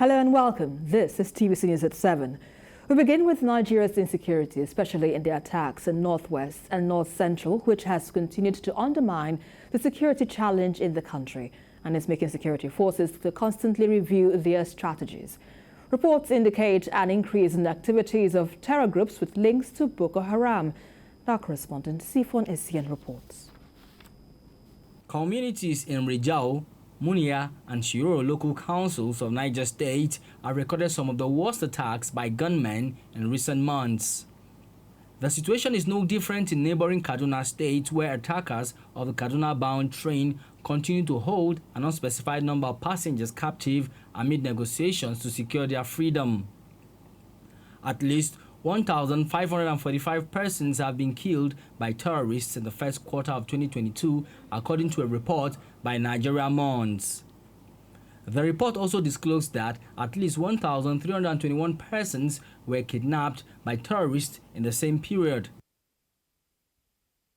Hello and welcome. This is TVC News at 7. We begin with Nigeria's insecurity, especially in the attacks in Northwest and North Central, which has continued to undermine the security challenge in the country and is making security forces to constantly review their strategies. Reports indicate an increase in activities of terror groups with links to Boko Haram. Our correspondent Sifon Essien reports. Communities in Rijau, Munia and Shiroro local councils of Niger State have recorded some of the worst attacks by gunmen in recent months. The situation is no different in neighboring Kaduna State, where attackers of the Kaduna-bound train continue to hold an unspecified number of passengers captive amid negotiations to secure their freedom. At least 1,545 persons have been killed by terrorists in the first quarter of 2022, according to a report by Nigeria Mons. The report also disclosed that at least 1,321 persons were kidnapped by terrorists in the same period.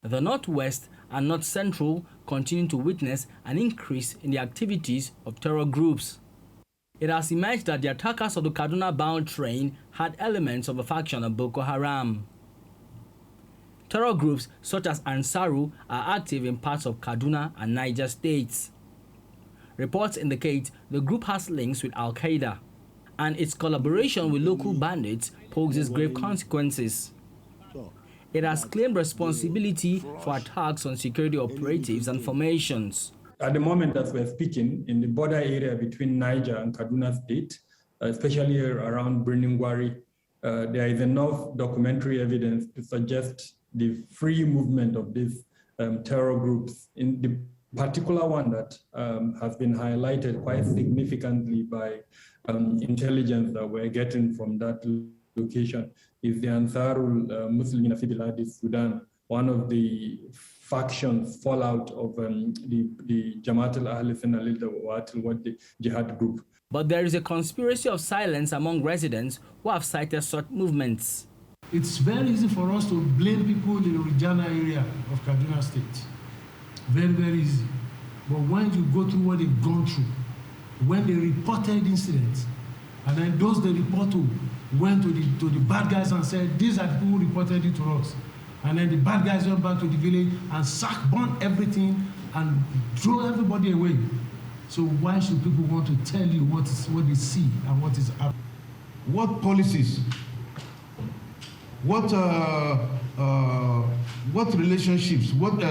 The Northwest and North Central continue to witness an increase in the activities of terror groups. It has emerged that the attackers of the Kaduna-bound train had elements of a faction of Boko Haram. Terror groups such as Ansaru are active in parts of Kaduna and Niger states. Reports indicate the group has links with Al-Qaeda, and its collaboration with local bandits poses grave consequences. It has claimed responsibility for attacks on security operatives and formations. At the moment that we're speaking, in the border area between Niger and Kaduna State, especially around Birnin-Gwari, there is enough documentary evidence to suggest the free movement of these terror groups. In the particular one that has been highlighted quite significantly by intelligence that we're getting from that location is the Ansarul Muslimin fi Bilad Sudan, one of the factions fallout of the Jamaat al-Ahl Sunnah lil Jihad group. But there is a conspiracy of silence among residents who have cited such movements. It's very easy for us to blame people in the Rijana area of Kaduna State. Very, very easy. But when you go through what they've gone through, when they reported incidents, and then those they report to went to the bad guys and said, these are the people who reported it to us. And then the bad guys went back to the village and burned everything and threw everybody away. So why should people want to tell you what they see and what is happening? What policies, what relationships, what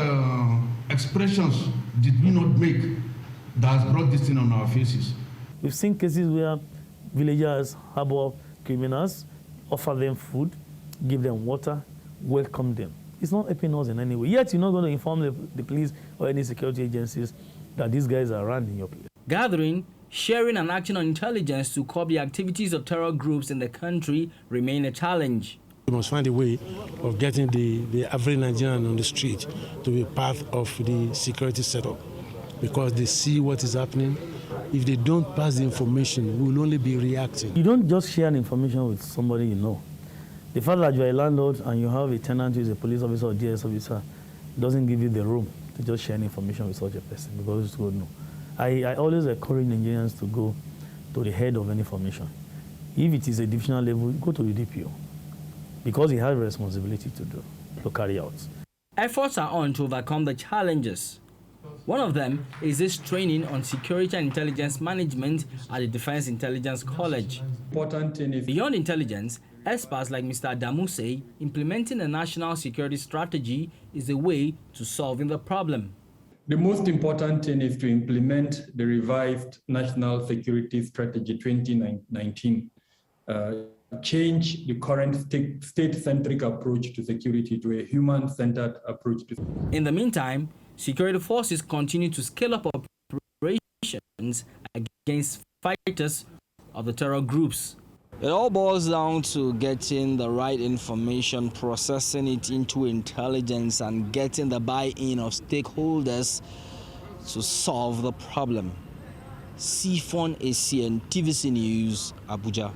expressions did we not make that has brought this thing on our faces? We've seen cases where villagers harbor criminals, offer them food, give them water, welcome them. It's not helping us in any way. Yet you're not going to inform the police or any security agencies that these guys are around in your place. Gathering, sharing and acting on intelligence to curb the activities of terror groups in the country remain a challenge. We must find a way of getting the average Nigerian on the street to be part of the security setup, because they see what is happening. If they don't pass the information, we will only be reacting. You don't just share information with somebody you know. The fact that you're a landlord and you have a tenant who is a police officer or DS officer doesn't give you the room to just share information with such a person, because it's good. No. I always encourage Nigerians to go to the head of any formation. If it is a divisional level, go to the DPO, because he has a responsibility to carry out. Efforts are on to overcome the challenges. One of them is this training on security and intelligence management at the Defense Intelligence College. Beyond intelligence, experts like Mr. Adamu say implementing a national security strategy is the way to solving the problem. The most important thing is to implement the revised National Security Strategy 2019. Change the current state-centric approach to security to a human-centered approach to security. In the meantime, security forces continue to scale up operations against fighters of the terror groups. It all boils down to getting the right information, processing it into intelligence, and getting the buy-in of stakeholders to solve the problem. Sifon Essien, TVC News, Abuja.